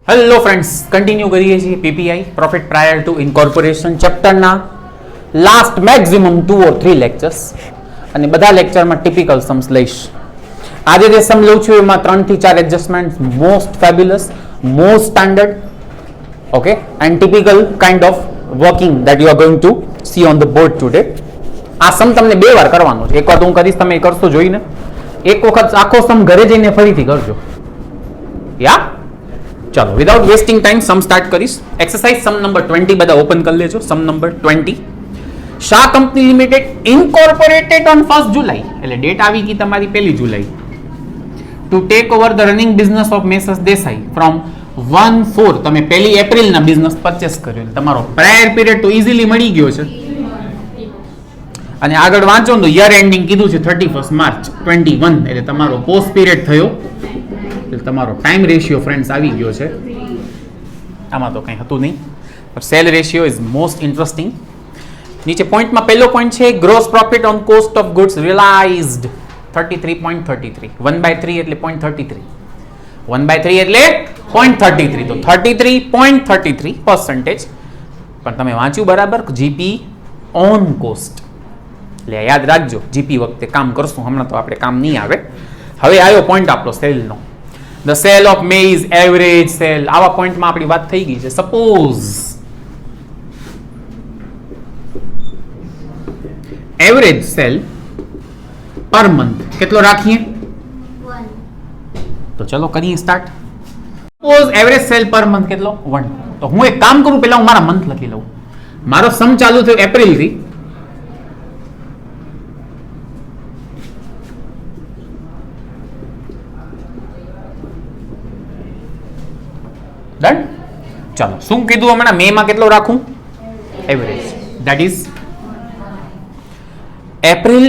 Hello friends, continue કરીએ છીએ PPI profit prior to incorporation ચેપ્ટરના લાસ્ટ મેક્સિમમ 2 or 3 લેક્ચર્સ અને બધા લેક્ચરમાં ટિપિકલ સમ્સ લઈશ. આજે જે સમ લઉં છું એમાં 3 થી 4 adjustment, most fabulous, most standard, okay, and typical kind of working that you are going to C on the board today. આ સમ તમને 2 વાર કરવાનો છે. એક વખત હું કરીશ, તમે કરશો જોઈને. એક વખત આખો સમ ઘરે જઈને ફરીથી કરજો. યા ચાલો, without wasting time sum start કરીશ. એક્સરસાઇઝ સમ નંબર 20 બધા ઓપન કરી લેજો. Sum number 20. Shah company limited incorporated on 1st July, એટલે ડેટ આવી ગઈ તમારી 1 July, to take over the running business of Messrs Desai from 1/4. તમે 1 એપ્રિલના બિઝનેસ પરચેસ કર્યો, તમારો પ્રાયર પીરિયડ તો ઇઝીલી મળી ગયો છે. અને આગળ વાંચો તો યર એન્ડિંગ કીધું છે 31st માર્ચ 21, એટલે તમારો પોસ્ટ પીરિયડ થયો. તમારો ટાઈમ રેશિયો ફ્રેન્ડ્સ આવી ગયો છે. આમાં તો કંઈ હતું નહીં, પણ cell ratio is most interesting. નીચે પોઈન્ટમાં પહેલો પોઈન્ટ છે gross profit on cost of goods realised 33.33. 1/3 એટલે 0.33. 1/3 એટલે 0.33. તો 33.33%. પણ તમે વાંચ્યું બરાબર, જીપી ઓન કોસ્ટ, એટલે યાદ રાખજો. જીપી વખતે કામ કરશું, હમણાં તો આપણે કામ નહીં આવે. હવે આવ્યો પોઈન્ટ આપણો સેલનો. The sale of May is average sale. આવા પોઈન્ટમાં આપણી વાત થઈ ગઈ છે. Suppose average cell per month કેટલો રાખીએ? 1. તો ચલો કરીએ start. Suppose average cell per month કેટલો? 1. તો હું એક કામ કરું, પહેલા હું મારા મંથ લખી લઉં. મારો સમ ચાલુ થયો એપ્રિલ થી. ડન. ચાલો, શું કીધું હમણાં? મે માં કેટલો રાખું? Average. That is April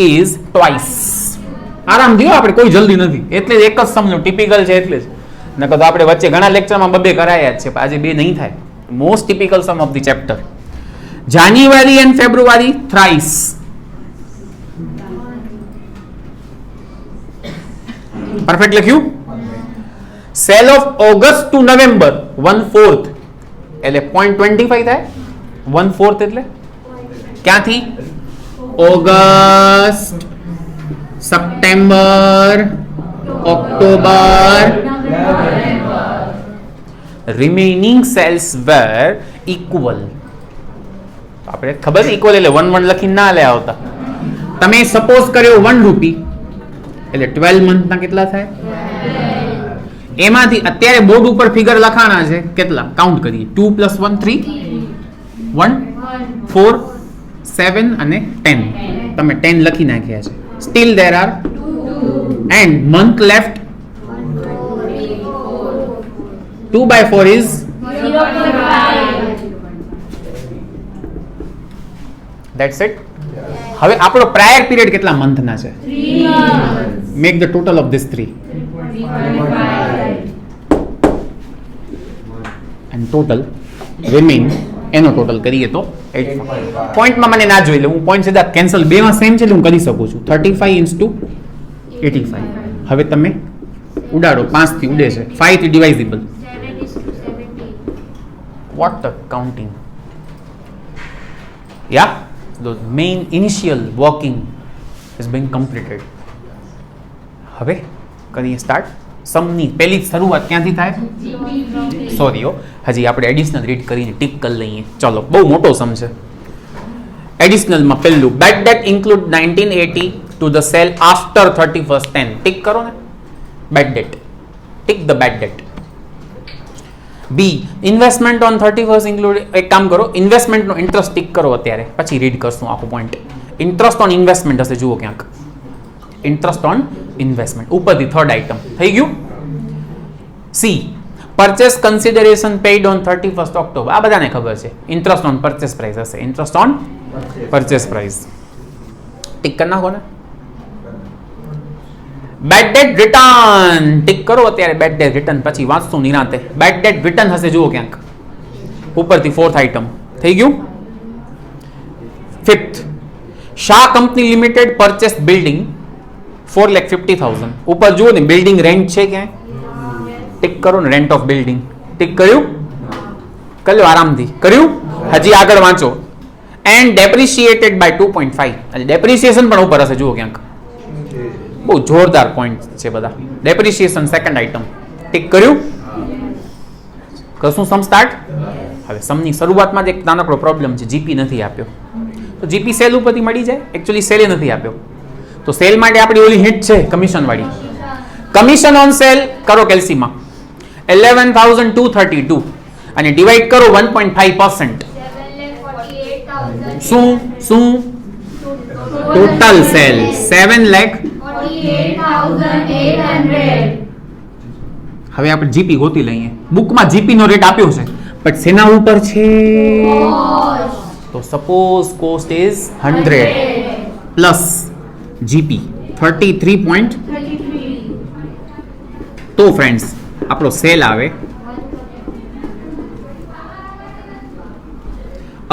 is twice. આરામ દિયો, આપણે કોઈ જલ્દી નથી, એટલે એક જ સમજો ટિપિકલ છે એટલે જ. નકર તો આપણે વચ્ચે ઘણા લેક્ચરમાં બબે કરાયા જ છે, આજે 2 નહીં થાય. Most typical sum of the chapter. January and February thrice. Perfect લખ્યું. Sale of August to November 1/4, એટલે 0.25 થાય. 1/4 એટલે ક્યાંથી? August, September, October. Remaining sales were equal. આપણે ખબર છે ઇક્વલ એટલે 1 લખીને ના લે આવતા. તમે સપોઝ કર્યો 1 રૂપી, એટલે 12 મંથના કેટલા થાય? એમાંથી અત્યારે બોર્ડ ઉપર ફિગર લખાણા છે કેટલા? કાઉન્ટ કરીએ. 2 + 1 3, 1 4 7 અને 10. તમે 10 લખી નાખ્યા છે. Steel there are and month left 2/4 is 0.5. That's it. હવે આપણો પ્રાયર પીરિયડ કેટલા મંથના છે? 3 months. Make the total of this 3 and total remain, એનો ટોટલ કરીએ તો 85. પોઈન્ટમાં મને ના જોઈ લે, હું પોઈન્ટ સીધા કેન્સલ, બેમાં સેમ છે એટલે હું કરી શકું છું. 35 × 85. હવે તમે ઉડાડો, 5 થી ઉડે છે, 5 થી ડિવાઇઝિબલ. What the counting? Yeah, the main initial working is being completed. હવે કરીએ સ્ટાર્ટ. સમની પહેલી શરૂઆત ક્યાંથી થાય? સોરી, હજી આપણે એડિશનલ રીડ કરીને ટીક કરી લઈએ. ચલો, બહુ મોટો સમ છે. એડિશનલમાં પહેલું, bad debt include 1980 to the sale after 31st 10. Tick કરો ને, bad debt. Tick the bad debt. B, investment on 31st include. એક કામ કરો, ઇન્વેસ્ટમેન્ટનો ઇન્ટરેસ્ટ ટીક કરો અત્યારે, પછી રીડ કરશું આખો પોઈન્ટ. ઇન્ટરેસ્ટ ઓન ઇન્વેસ્ટમેન્ટ હશે, જુઓ ક્યાંક. ઇન્ટરેસ્ટ ઓન ઇન્વેસ્ટમેન્ટ ઉપરથી થર્ડ આઇટમ થઈ ગયું. C, purchase consideration paid on 31st October. આ બધાને ખબર છે. ઇન્ટરેસ્ટ ઓન પરચેસ પ્રાઇસ હશે. Interest on purchase price tick કરી નાખો ને. બેડ ડેટ રિટર્ન ટીક કરો અત્યારે. બેડ ડેટ રિટર્ન પછી વાંચશું નિરાંતે. બેડ ડેટ રિટર્ન હશે, જુઓ ક્યાંક ઉપરથી ફોર્થ આઇટમ થઈ ગયું. Fifth, Shah company limited purchase building 4,50,000. ઉપર જુઓ ને, બિલ્ડિંગ રેન્ટ છે ક્યાંય? ટિક કરો ને. રેન્ટ ઓફ બિલ્ડિંગ ટિક કર્યું? કરી લો આરામથી. કર્યું? હજી આગળ વાંચો. And depreciated by 2.5. એટલે ડેપ્રિસિએશન પણ ઉપર હશે, જુઓ ક્યાંક. બહુ જોરદાર પોઈન્ટ છે બધા. ડેપ્રિસિએશન સેકન્ડ આઇટમ ટિક કર્યું? કશું સમ સ્ટાર્ટ. હવે સમની શરૂઆતમાં જ એક નાનકડો પ્રોબ્લેમ છે, જીપી નથી આપ્યો. તો જીપી સેલ ઉપરથી મળી જાય. એકચ્યુઅલી સેલે નથી આપ્યો, તો સેલ માટે આપણી ઓલી હિટ છે કમિશન વાળી. કમિશન ઓન સેલ કરો કેલ્સીમાં 11,232 અને ડિવાઈડ કરો 1.5%. શું શું ટોટલ સેલ 7,48,800. હવે આપણે જીપી ગોતી લઈએ. બુકમાં જીપી નો રેટ આપ્યો છે, પણ સેના ઉપર છે? તો suppose cost is 100 plus GP 33. તો ફ્રેન્ડ્સ આપણો સેલ આવે,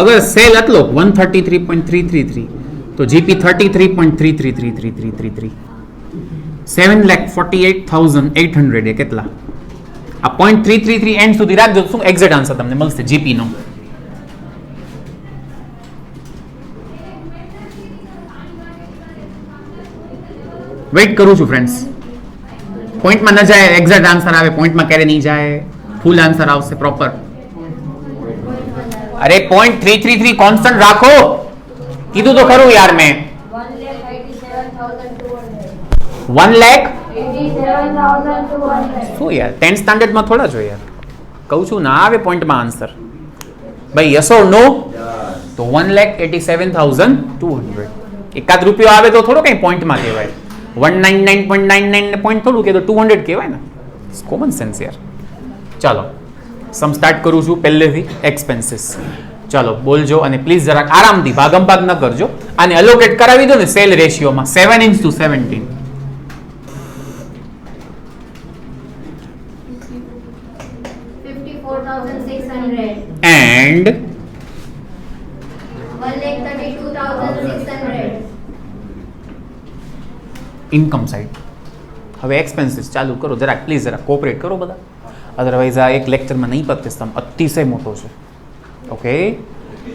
અગર સેલ આટલો 133.333 તો જીપી 33.333333. 7,48,800 એ કેટલા? આ 0.333 એન્ડ સુધી રાખજો. શું એક્ઝેક્ટ આન્સર તમને મળશે જીપી નો? વેઇટ કરું છું ફ્રેન્ડ્સ. પોઈન્ટમાં ન જાય, એક્ઝેક્ટ આન્સર આવે. પોઈન્ટમાં ક્યારે નહીં જાય, ફૂલ આન્સર આવશે પ્રોપર. અરે 0.333 કોન્સ્ટન્ટ રાખો, કીધું તો ખરું યાર મેં. 1,87,200. શું યાર 10th સ્ટાન્ડર્ડમાં થોડા જો યાર, કહું છું ના આવે પોઈન્ટમાં આન્સર. ભાઈ યસ ઓર નો? તો 1,87,200. એકાદ રૂપિયો આવે તો થોડો કઈ પોઈન્ટમાં કહેવાય. 199.99 પોઈન્ટ થોડું કે તો 200 કહેવાય ને. કોમન સેન્સ યાર. ચાલો સમ સ્ટાર્ટ કરું છું પહેલેથી. એક્સપેન્સીસ ચાલો બોલજો અને પ્લીઝ જરાક આરામથી, ભાગમ ભાગ ન કરજો. આને એલોકેટ કરાવી દો ને સેલ રેશિયોમાં 7:17. And 1,32,600. Income side. હવે એક્સપેન્સીસ ચાલુ કરો. જરાક પ્લીઝ જરાક કોઓપરેટ કરો બધા, અધરવાઇઝ આ એક લેક્ચરમાં નહીં પતે. સિસ્ટમ અતિશય મોટો છે. ઓકે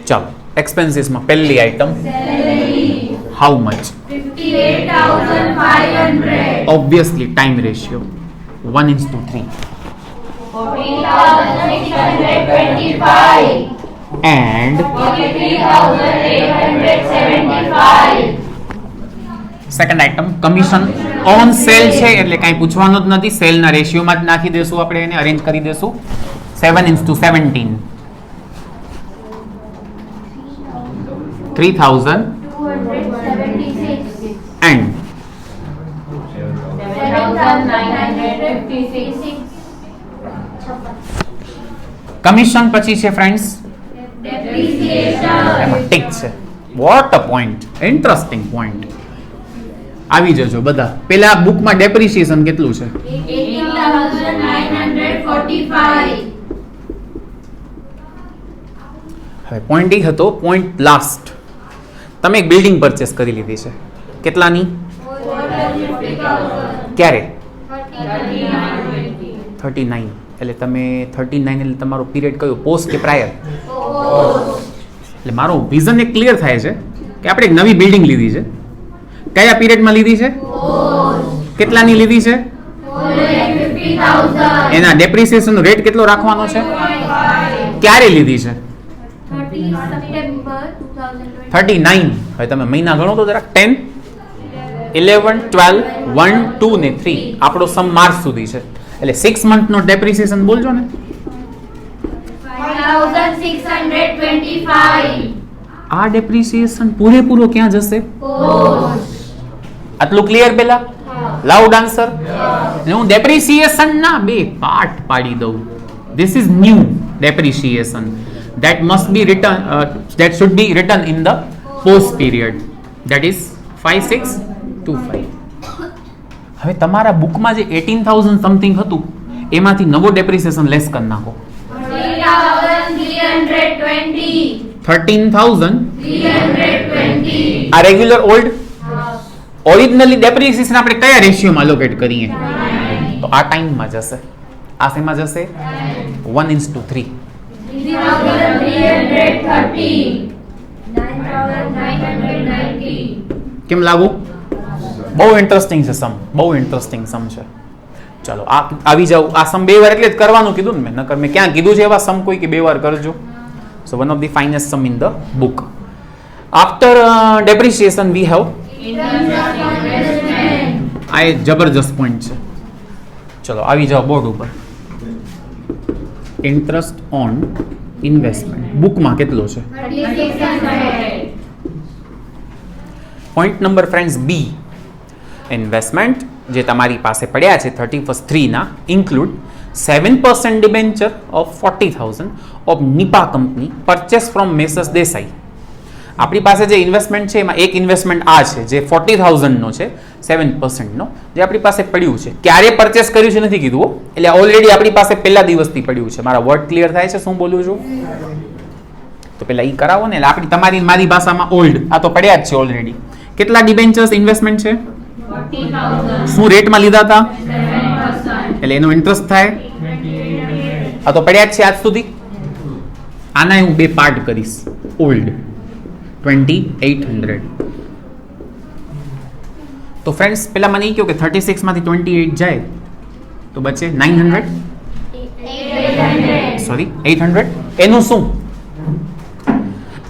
ચાલો એક્સપેન્સીસમાં પહેલી item how much? 58,500. Obviously time ratio 1:3. 14,625. And 43,875. Second item commission on cell છે, એટલે કાંઈ પૂછવાનું જ નથી. સેલના રેશિયોમાં જ નાખી દેશું આપણે, એને અરેન્જ કરી દેશું 7:17. 3,000 and 7,956. કમિશન પછી છે ફ્રેન્ડ્સ Depreciation. એમાં ઠીક છે. What a point, interesting point. આવી જજો બધા. પેલા બુકમાં ડેપ્રિસિએશન કેટલું છે? 18,945. હવે પોઈન્ટ એ હતો, પોઈન્ટ લાસ્ટ. તમે એક બિલ્ડિંગ પરચેસ કરી લીધી છે, કેટલાની? 450,000. ક્યારે? 39. 39. એટલે તમે 39 એટલે તમારો પીરિયડ કયો, પોસ્ટ કે પ્રાયર? એટલે મારો વિઝન એક ક્લિયર થાય છે કે આપણે એક નવી બિલ્ડિંગ લીધી છે. કયા પીરિયડમાં લીધી છે? કેટલાની લીધી છે? 450,000. એના ડેપ્રિસિએશનનો રેટ કેટલો રાખવાનો છે? ક્યારે લીધી છે? 30 September 2020. 39. હવે તમે મહિના ગણો તો જરાક. 10, 11, 12, 1, 2 ને 3. આપણો સમ માર્ચ સુધી છે, એટલે 6 મંથનો ડેપ્રિસિએશન બોલજો ને. 5,625. આ ડેપ્રિસિએશન પૂરેપૂરો ક્યાં જશે? આટલું ક્લિયર પેલા? Loud answer. હું ડેપ્રિસિએશન ના બે પાર્ટ પાડી દઉં. This is new depreciation that must be written that should be written in the post period, that is 5,625. હવે તમારા બુકમાં જે 18,000 સમથિંગ હતું એમાંથી નવો ડેપ્રિસિએશન લેસ કરી નાખો. 3,320. 13,320. આ રેગ્યુલર ઓલ્ડ ઓરિજિનલી ડેપ્રિસિએશન આપણે કયા રેશિયોમાં એલોકેટ કરીએ? તો આ ટાઈમમાં જશે. આ શેમાં જશે 1:3. 3,330. 9,990. કેમ લાગુ? બહુ ઇન્ટરેસ્ટિંગ છે સમ, બહુ ઇન્ટરેસ્ટિંગ સમ છે. ચલો આવી જાવ. આ સમ 2 વાર એટલે જ કરવાનું કીધું ને મેં, નકર મેં ક્યાં કીધું છે એવા સમ કોઈ કે 2 વાર કરજો. So one of the finest sum in the book. After depreciation we have, આ એક જબરજસ્ત પોઈન્ટ છે. ચલો આવી જાઓ બોર્ડ ઉપર. ઇન્ટરેસ્ટ ઓન ઇન્વેસ્ટમેન્ટ બુકમાં કેટલો છે? 3,600. Point number friends B. Investment જે તમારી પાસે પડ્યા છે 31/3 ના include 7% debenture of 40,000 of Nipa company purchase from Messrs Desai. આપણી પાસે જે ઇન્વેસ્ટમેન્ટ છે એમાં એક ઇન્વેસ્ટમેન્ટ આ છે જે 40,000 નો છે, 7% નો, જે આપણી પાસે પડ્યું છે. ક્યારે પરચેસ કર્યું છે નથી કીધું હો, એટલે ઓલરેડી આપણી પાસે પહેલા દિવસથી પડ્યું છે. મારા વર્ડ ક્લિયર થાય છે શું બોલું છું? તો પેલા ઈ કરાવો ને, એટલે આપણી તમારી મારી ભાષામાં ઓલ્ડ, આ તો પડ્યા જ છે ઓલરેડી. કેટલા ડિબેન્ચર્સ ઇન્વેસ્ટમેન્ટ છે? 40,000. શું રેટમાં લીધા હતા? 7%. એટલે એનો ઇન્ટરેસ્ટ થાય. આ તો પડ્યા જ છે આજ સુધી. આના હું 2 પાર્ટ કરીશ. ઓલ્ડ 2,800. તો ફ્રેન્ડ્સ પેલા મને એ કહો કે 36 માંથી 28 જાય તો બચે 900, 800. સોરી 800. એનું શું?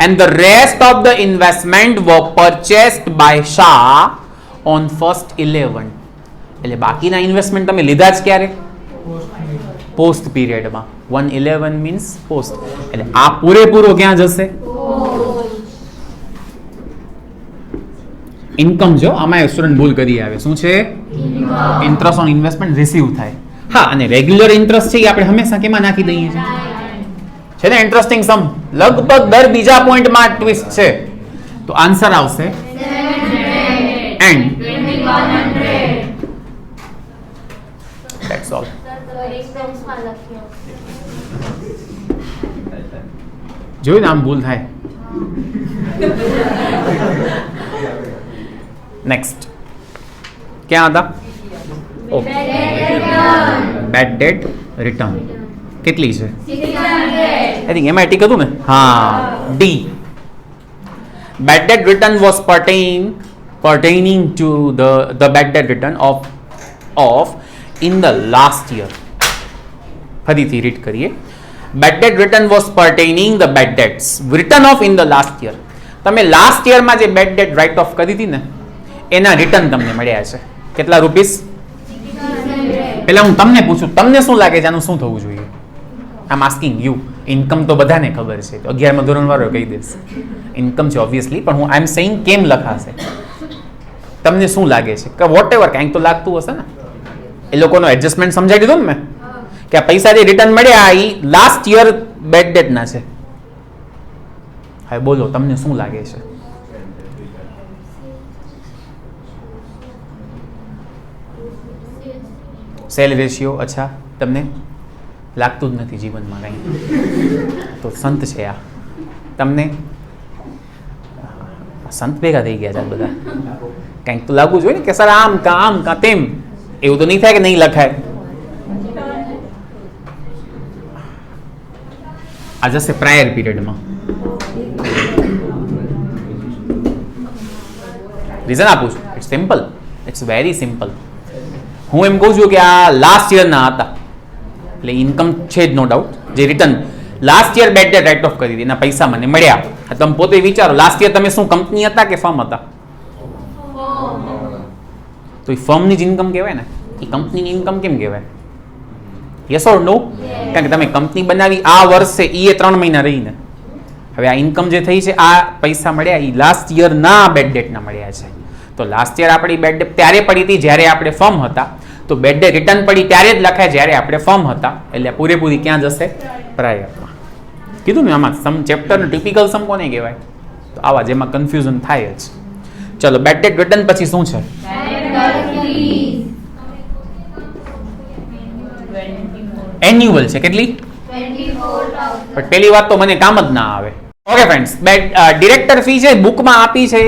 And the rest of the investment were purchased by Shah on 1/11. એટલે બાકીના ઇન્વેસ્ટમેન્ટ તમે લીધા જ ક્યારે? પોસ્ટ પીરિયડમાં. 1/11 means post. એટલે આ પૂરેપૂરો ક્યાં જશે? ઇન્કમ. જો આમાં સ્ટુડન્ટ ભૂલ કરી આવે. શું છે? ઇન્ટરેસ્ટ ઓન ઇન્વેસ્ટમેન્ટ રિસીવ થાય. હા, અને રેગ્યુલર ઇન્ટરેસ્ટ છે એ આપણે હંમેશા કેમાં નાખી દઈએ છીએ? છે ને ઇન્ટરેસ્ટિંગ સમ. લગભગ દર બીજા પોઈન્ટમાં ટ્વિસ્ટ છે. તો આન્સર આવશે 700. એન્ડ 2,100. That's all. જોયું ને આમ ભૂલ થાય. નેક્સ્ટ ક્યાં હતા? બેડ ડેટ રિટર્ન કેટલી છે? 600. આઈ થિંક એમાં ટીક હતું ને. હા, D. Bad debt return was pertaining to the bad debt return of in the last year. ફરીથી રીડ કરીએ. Bad debt return was pertaining the bad debts written off in the last year. તમે last યરમાં જે bed debt write off કરી હતી ને એના return તમને મળ્યા છે. કેટલા રૂપીસ? 600. પેલા હું તમને પૂછું, તમને શું લાગે છે આનું શું થવું જોઈએ? આઈ એમ આસ્કિંગ યુ. ઇન્કમ તો બધાને ખબર છે, 11મા ધોરણ વાળો કહી દેશે ઇન્કમ છે ઓબ્વિયસલી, પણ હું આઈ એમ સેઇંગ કેમ લખાશે? તમને શું લાગે છે? કે વોટ એવર કંઈક તો લાગતું હશે ને. એ લોકોનો એડજસ્ટમેન્ટ સમજાવી દીધું ને મેં, કે આ પૈસા જે રિટર્ન મળ્યા એ લાસ્ટ યર બેડ ડેટ ના છે. હવે બોલો તમને શું લાગે છે? Cell ratio. અચ્છા, તમને લાગતું જ નથી જીવનમાં કંઈ, તો સંત છે આ. તમને સંત ભેગા થઈ ગયા છે આ બધા. કંઈક તો લાગવું જોઈએ ને કે સર આમ કા તેમ. એવું તો નહીં થાય કે નહીં લખાય. આ જશે પ્રાયર પીરિયડમાં. રીઝન આપું છું. It's simple, it's very simple. હું એમ કહું છું કે આ લાસ્ટ યરના હતા એટલે ઇન્કમ છે જ નો ડાઉટ. જે return last year bad debt write off કરી હતી એના પૈસા મને મળ્યા. તમે પોતે વિચારો, લાસ્ટ યર તમે શું કંપની હતા કે ફર્મ હતા? તો એ ફર્મની જ ઇન્કમ કહેવાય ને, એ કંપનીની ઇન્કમ કેમ કહેવાય? યસ ઓર નો? કારણ કે તમે કંપની બનાવી આ વર્ષે એ 3 મહિના રહીને. હવે આ ઇન્કમ જે થઈ છે, આ પૈસા મળ્યા એ લાસ્ટ યરના બેડ ડેટના મળ્યા છે. તો લાસ્ટ યર આપણી બેડ ડેટ ત્યારે પડી હતી જ્યારે આપણે ફર્મ હતા, તો બેડ ડેટ રિટર્ન પડી ત્યારે જ લખાય જ્યારે આપણે ફર્મ હતા. એટલે પૂરેપૂરી ક્યાં જશે? પ્રાયરમાં. કીધું ને આમાં સમ ચેપ્ટરનું ટિપિકલ સમ કોને કહેવાય? તો આવા જેમાં કન્ફ્યુઝન થાય જ. ચલો બેડ ડેટ રિટર્ન પછી શું છે? એન્યુઅલ છે. કેટલી? 24,000. પણ પહેલી વાત તો મને કામ જ ના આવે. ઓકે ફ્રેન્ડ્સ, ડિરેક્ટર ફી છે બુકમાં આપી છે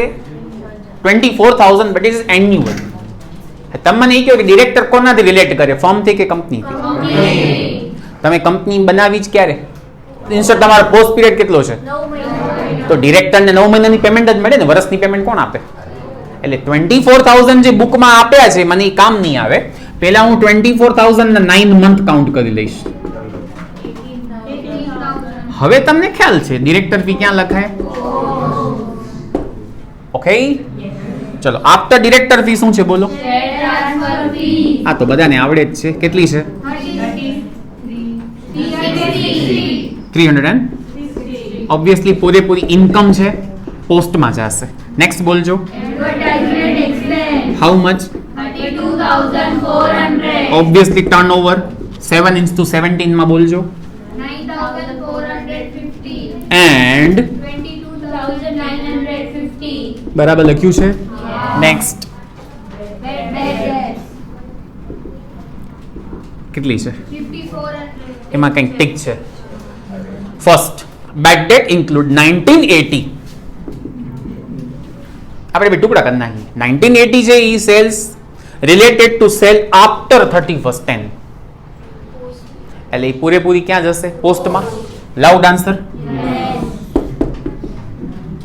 24,000, બટ ઇટ ઇઝ એન્યુઅલ. તમે મને એ કહો કે ડિરેક્ટર કોનાથી રિલેટ કરે, ફર્મથી કે કંપનીથી? તમે કંપની બનાવી જ ક્યારે? ઇન્સ્ટન્ટ તમારો પોસ્ટ પીરિયડ કેટલો છે? તો ડિરેક્ટરને 9 મહિનાની પેમેન્ટ જ મળે ને, વર્ષની પેમેન્ટ કોણ આપે? એટલે 24,000 જે બુકમાં આપ્યા છે મને એ કામ નહીં આવે. પહેલા હું 24,000 ના 9 મંથ કાઉન્ટ કરી લઈશ. હવે તમને ખ્યાલ છે ડિરેક્ટર ફી ક્યાં લખાય? ઓકે, ચલો આફ્ટર ડિરેક્ટર ફી શું છે બોલો? ટ્રાન્સફર ફી આ તો બધાને આવડે જ છે. કેટલી છે? 300 ઓબ્વિયસલી પૂરેપૂરી ઇન્કમ છે, પોસ્ટમાં જશે. નેક્સ્ટ બોલજો. Advertisement expense how much? 32,400 obviously turnover 7:17 માં બોલજો. 9,450 એન્ડ 22,950 બરાબર લખ્યું છે. નેક્સ્ટ બેડ ડેટ કેટલી છે? 5,400 એમાં કંઈક ટીક છે. First bad debt include 1980. આપણે બે ટુકડા કરી નાખીએ. 1980 છે ઈ sales related to sale after 31st 10. એટલે એ પૂરેપૂરી ક્યાં જશે? પોસ્ટમાં. Loud answer.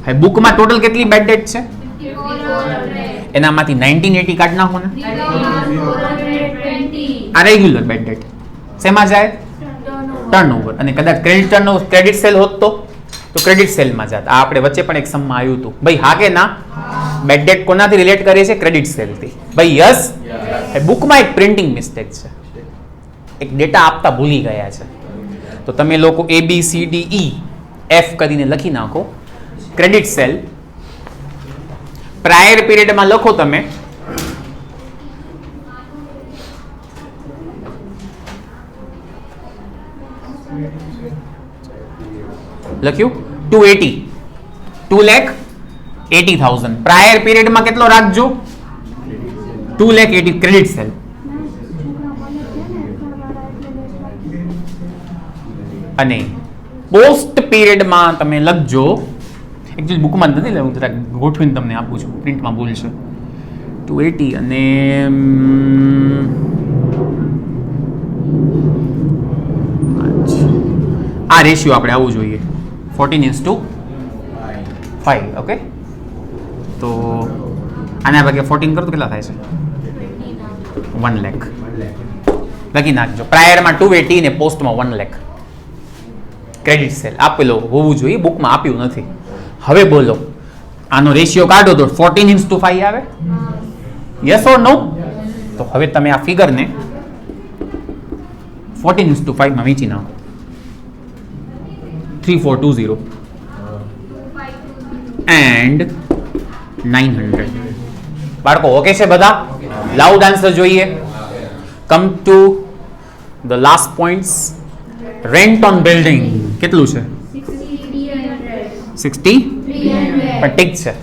હવે બુકમાં ટોટલ કેટલી બેડ ડેટ છે? 5,400 એનામાંથી 1980 કાઢ નાખો ને. 3,420 આ રેગ્યુલર બેડ ડેટ શેમાં જાય? ટર્નઓવર. અને કદાચ ક્રેડિટ ટર્નઓવર ક્રેડિટ સેલ હોત તો ક્રેડિટ સેલમાં જાત. આ આપણે વચ્ચે પણ એક સમમાં આવ્યું હતું. ભાઈ હા કે ના? બેડ ડેટ કોનાથી રિલેટ કરે છે? ક્રેડિટ સેલથી. ભાઈ યસ. બુકમાં એક પ્રિન્ટિંગ મિસ્ટેક છે, એક ડેટા આપતા ભૂલી ગયા છે. તો તમે લોકો ABCDEF કરીને લખી નાખો. ક્રેડિટ સેલ પ્રાયર પીરિયડમાં લખો તમે લખ્યું 2,80,000. પ્રાયર પીરિયડમાં કેટલો રાખજો? 2,80,000 ક્રેડિટ સેલ. અને પોસ્ટ પીરિયડમાં તમે લખજો, એકચ્યુઅલી બુકમાં નથી લેવું, જરા ગોઠવીને તમને આપું છું, પ્રિન્ટમાં ભૂલ છે. 280 અને આ રેશિયો આપણે આવવું જોઈએ 14:5. ઓકે, તો આના ભાગે 14 કરો તો કેટલા થાય છે? 1 લાખ. લખી નાખજો. પ્રાયરમાં 280 ને પોસ્ટમાં 1 લાખ ક્રેડિટ સેલ આપેલો હોવું જોઈએ, બુકમાં આપ્યું નથી. હવે બોલો આનો રેશિયો કાઢો તો 14:5 આવે? યસ ઓર નો? તો હવે તમે આ ફિગરને 14:5 માં વેચી નાખો. 3,420 એન્ડ 900. બાળકો ઓકે છે બધા? લાઉડ આન્સર જોઈએ. Come to the last points. Rent on building કેટલું છે? 60. પણ ઠીક છે,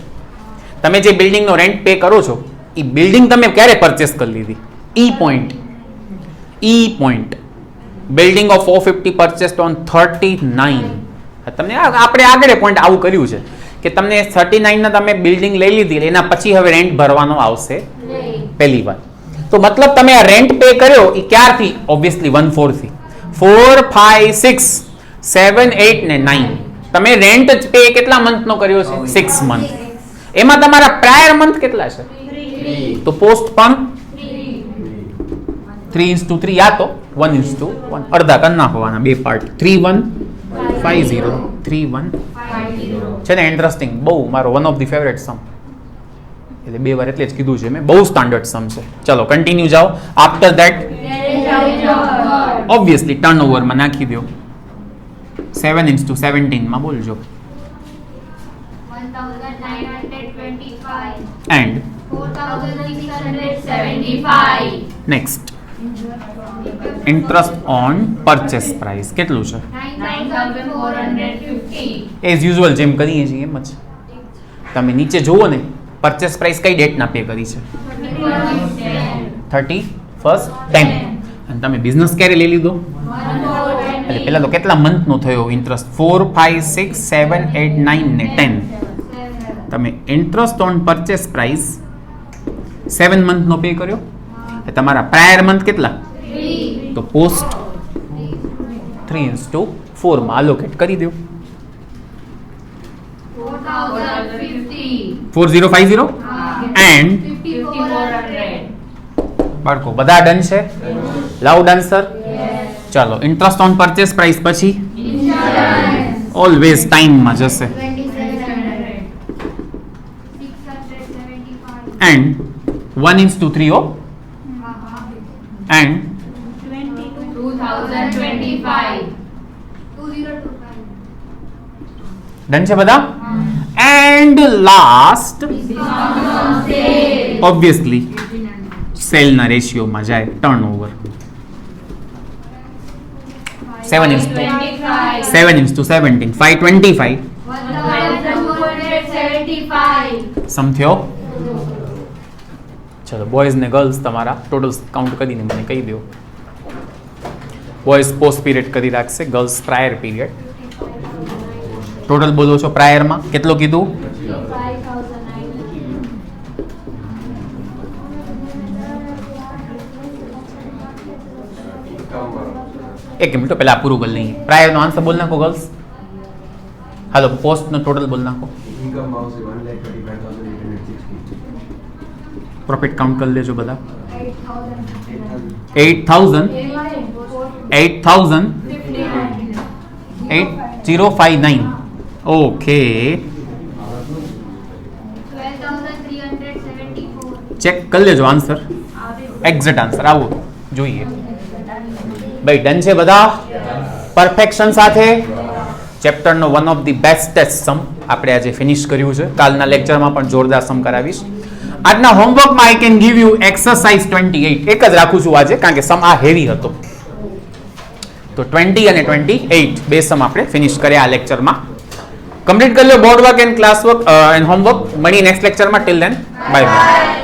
તમે જે બિલ્ડિંગનો રેન્ટ પે કરો છો એ બિલ્ડિંગ તમે ક્યારે પરચેસ કરી લીધી? Point building of 450 purchased on 39. તમને આપણે આગળ પોઈન્ટ આવું કર્યું છે કે તમને 39 ના તમે બિલ્ડિંગ લઈ લીધી, એના પછી હવે રેન્ટ ભરવાનો આવશે પહેલી વાર. તો મતલબ તમે આ રેન્ટ પે કર્યો એ ક્યારથી? ઓબ્વિયસલી 1/4 થી. 4, 5, 6, 7, 8 ને 9. તમે રેન્ટ જ પે કેટલા મંથનો કર્યો છે? 6 મંથ. એમાં તમારા પ્રાયર મંથ કેટલા છે? તો પોસ્ટ પણ 3:3 યા તો 1:1 અડધા કરી નાખવાના, બે પાર્ટ. 3,150 3,150 છે ને. ઇન્ટરેસ્ટિંગ, બહુ મારો વન ઓફ ધી ફેવરેટ સમ, એટલે બે વાર એટલે જ કીધું છે મેં, બહુ સ્ટાન્ડર્ડ સમ છે. ચલો કન્ટિન્યુ જાઓ. આફ્ટર ધેટ ઓબ્વિયસલી ટર્નઓવરમાં નાખી દો. 7:17 માં બોલજો. 1,925 and 4,675 next interest on purchase price કેટલું છે? 9,450 એઝ યુઝ્યુઅલ જેમ કરીએ છીએ એમ જ. તમે નીચે જુઓ ને, પરચેસ પ્રાઇસ કઈ ડેટના પે કરી છે? 31st 10. અને તમે બિઝનેસ ક્યારે લઈ લીધો? એટલે પહેલા તો કેટલા મંથનો થયો ઇન્ટરેસ્ટ? 4, 5, 6, 7, 8, 9 ને 10. તમે ઇન્ટરેસ્ટ ઓન પરચેસ પ્રાઇસ 7 મંથનો પે કર્યો. તમારા પ્રાયર મંથ કેટલા? 3. તો પોસ્ટ 3:4 માં allocate કરી દો. 4050. 4050 and 5400. બાળકો બધા ડન છે? Loud answer. ચાલો ઇન્ટરેસ્ટ ઓન પરચેસ પ્રાઇસ પછી Insurance. ઓલવેઝ ટાઈમમાં જશે 2700. 675. and 1:3 and 2025. 2025. ડન છે બધા? And last Discount on sale. Obviously સેલના રેશિયોમાં જાય ટર્નઓવર 525. 7:17 525 1275. સમ થયો. ચલો બોયઝ ને ગર્લ્સ તમારા ટોટલ કાઉન્ટ કરીને મને કહી દો. બોયઝ પોસ્ટ પીરિયડ કરી રાખશે, ગર્લ્સ પ્રાયર પીરિયડ. ટોટલ બોલો છો પ્રાયરમાં કેટલો કીધું? 5,900. એક મિનિટ પહેલા પૂરું કરી લઈએ. પ્રાયરનો આન્સર બોલ નાખો ગર્લ્સ. હાલો પોસ્ટનો ટોટલ બોલ નાખો. Income house is 1,25,860. Profit count કરી લેજો બધા. 8,000. 8,059 ઓકે. 12,374. ચેક કરી લેજો આન્સર, એક્ઝેક્ટ આન્સર આવો જોઈએ. ભાઈ ડન છે બધા? પરફેક્શન સાથે ચેપ્ટરનો વન ઓફ ધી બેસ્ટેસ્ટ સમ આપણે આજે ફિનિશ કર્યું છે. કાલના લેક્ચરમાં પણ જોરદાર સમ કરાવીશ. આજના હોમવર્કમાં I can give you exercise 28 એક જ રાખું છું આજે કારણ કે સમ આ હેવી હતો. તો 20 અને 28 બે સમ આપણે ફિનિશ કર્યા આ લેક્ચરમાં. કમ્પ્લીટ કરી લો board work and class work and homework. મળી નેક્સ્ટ લેક્ચરમાં. Till then bye by.